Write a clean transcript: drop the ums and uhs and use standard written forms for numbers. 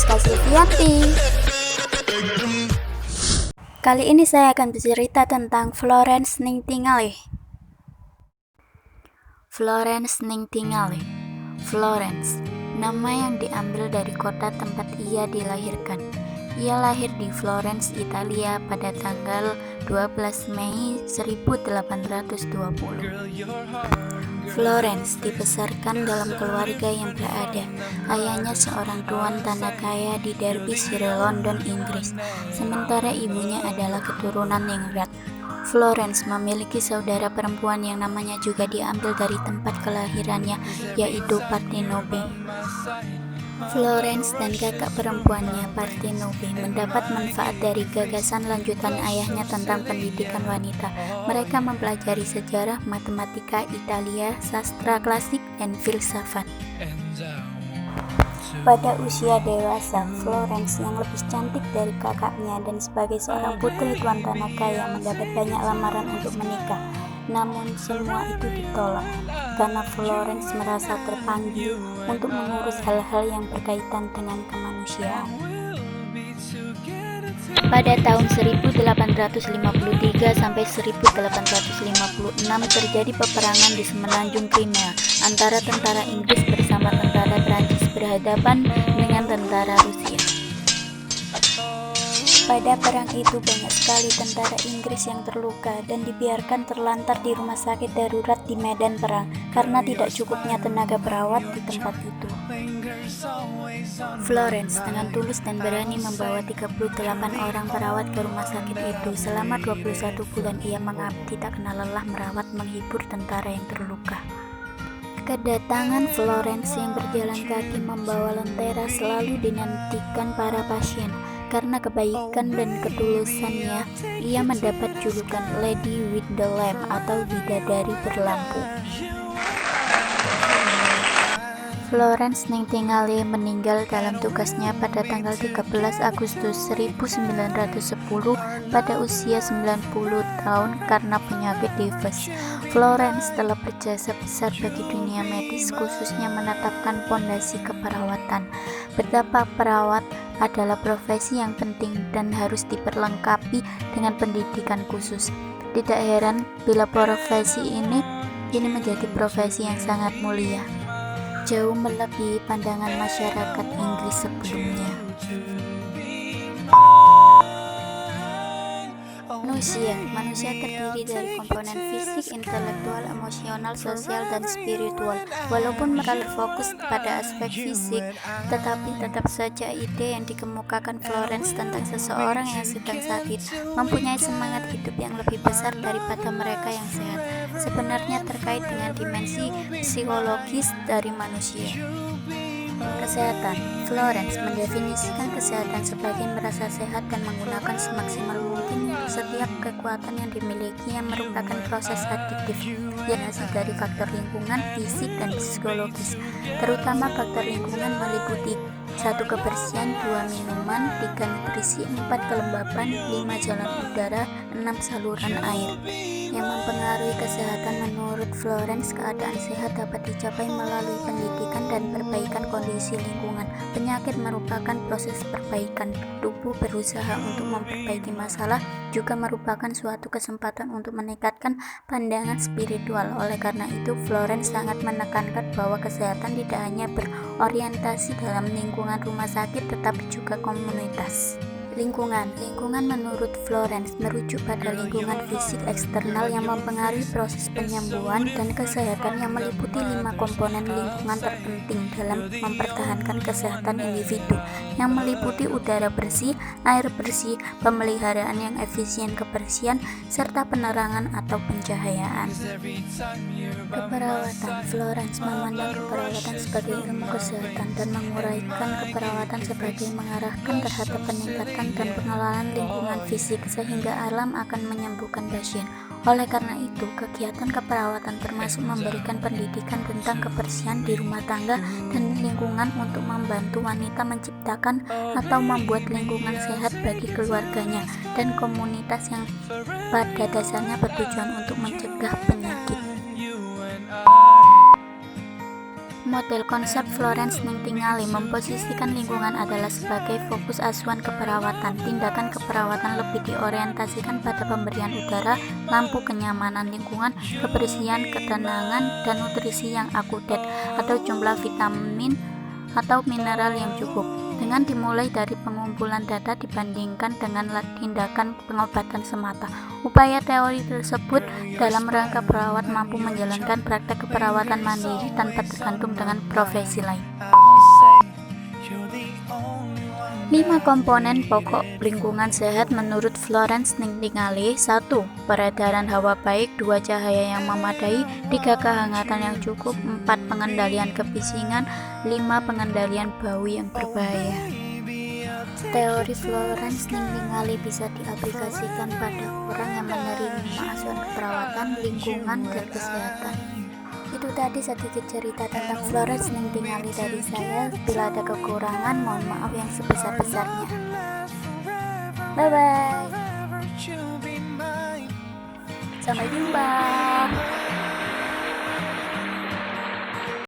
Rizka Silvianti. Kali ini saya akan bercerita tentang Florence Nightingale. Florence Nightingale. Florence, nama yang diambil dari kota tempat ia dilahirkan. Ia lahir di Florence, Italia pada tanggal 12 Mei 1820. Florence dibesarkan dalam keluarga yang berada. Ayahnya seorang tuan tanah kaya di Derbyshire, London, Inggris, sementara ibunya adalah keturunan ningrat. Florence memiliki saudara perempuan yang namanya juga diambil dari tempat kelahirannya, yaitu Partenope. Florence dan kakak perempuannya, Partenope, mendapat manfaat dari gagasan lanjutan ayahnya tentang pendidikan wanita. Mereka mempelajari sejarah, matematika, Italia, sastra klasik, dan filsafat. Pada usia dewasa, Florence yang lebih cantik dari kakaknya dan sebagai seorang putri tuan tanah kaya mendapat banyak lamaran untuk menikah. Namun semua itu ditolak karena Florence merasa terpanggil untuk mengurus hal-hal yang berkaitan dengan kemanusiaan. Pada tahun 1853 sampai 1856 terjadi peperangan di semenanjung Crimea antara tentara Inggris bersama tentara Prancis berhadapan dengan tentara Rusia. Pada perang itu banyak sekali tentara Inggris yang terluka dan dibiarkan terlantar di rumah sakit darurat di medan perang karena tidak cukupnya tenaga perawat di tempat itu. Florence dengan tulus dan berani membawa 38 orang perawat ke rumah sakit itu. Selama 21 bulan ia mengabdi tak kenal lelah merawat menghibur tentara yang terluka. Kedatangan Florence yang berjalan kaki membawa lentera selalu dinantikan para pasien. Karena kebaikan dan ketulusannya, ia mendapat julukan Lady with the Lamp atau bidadari berlampu. Florence Nightingale meninggal dalam tugasnya pada tanggal 13 Agustus 1910 pada usia 90 tahun karena penyakit tifus. Florence telah berjasa besar bagi dunia medis, khususnya menetapkan pondasi keperawatan. Betapa perawat adalah profesi yang penting dan harus diperlengkapi dengan pendidikan khusus. Tidak heran bila profesi ini menjadi profesi yang sangat mulia, jauh melebihi pandangan masyarakat Inggris sebelumnya. Manusia terdiri dari komponen fisik, intelektual, emosional, sosial, dan spiritual. Walaupun mereka berfokus pada aspek fisik, tetapi tetap saja ide yang dikemukakan Florence tentang seseorang yang sedang sakit mempunyai semangat hidup yang lebih besar daripada mereka yang sehat, sebenarnya terkait dengan dimensi psikologis dari manusia. Kesehatan. Florence mendefinisikan kesehatan sebagai merasa sehat dan menggunakan semaksimal mungkin setiap kekuatan yang dimiliki yang merupakan proses adiktif yang hasil dari faktor lingkungan, fisik, dan psikologis. Terutama faktor lingkungan meliputi 1. Kebersihan, 2. Minuman, 3. Nutrisi, 4. Kelembapan, 5. Jalan udara, 6. Saluran air. Yang mempengaruhi kesehatan menurut Florence, keadaan sehat dapat dicapai melalui pendidikan dan perbaikan kondisi lingkungan. Penyakit merupakan proses perbaikan. Tubuh berusaha untuk memperbaiki masalah juga merupakan suatu kesempatan untuk meningkatkan pandangan spiritual. Oleh karena itu, Florence sangat menekankan bahwa kesehatan tidak hanya berorientasi dalam lingkungan rumah sakit tetapi juga komunitas. Lingkungan menurut Florence merujuk pada lingkungan fisik eksternal yang mempengaruhi proses penyembuhan dan kesehatan yang meliputi 5 komponen lingkungan terpenting dalam mempertahankan kesehatan individu, yang meliputi udara bersih, air bersih, pemeliharaan yang efisien kebersihan, serta penerangan atau pencahayaan. Keperawatan. Florence memandang keperawatan sebagai ilmu kesehatan dan menguraikan keperawatan sebagai mengarahkan terhadap peningkatan dan pengelolaan lingkungan fisik sehingga alam akan menyembuhkan pasien. Oleh karena itu, kegiatan keperawatan termasuk memberikan pendidikan tentang kebersihan di rumah tangga dan lingkungan untuk membantu wanita menciptakan atau membuat lingkungan sehat bagi keluarganya dan komunitas yang pada dasarnya bertujuan untuk mencegah penyakit. Model konsep Florence Nightingale memposisikan lingkungan adalah sebagai fokus asuhan keperawatan. Tindakan keperawatan lebih diorientasikan pada pemberian udara, lampu, kenyamanan lingkungan, kebersihan, ketenangan, dan nutrisi yang akurat atau jumlah vitamin atau mineral yang cukup. Dengan dimulai dari pengumpulan data dibandingkan dengan tindakan pengobatan semata. Upaya teori tersebut dalam rangka perawat mampu menjalankan praktek keperawatan mandiri tanpa tergantung dengan profesi lain. 5 komponen pokok lingkungan sehat menurut Florence Nightingale. 1. Peredaran hawa baik. 2. Cahaya yang memadai. 3. Kehangatan yang cukup. 4. Pengendalian kebisingan. 5. Pengendalian bau yang berbahaya. Teori Florence Nightingale bisa diaplikasikan pada orang yang menerima asuhan keperawatan, lingkungan, dan kesehatan. Itu tadi sedikit cerita tentang Florence Nightingale dari saya. Bila ada kekurangan, mohon maaf yang sebesar-besarnya. Bye bye. Sampai jumpa.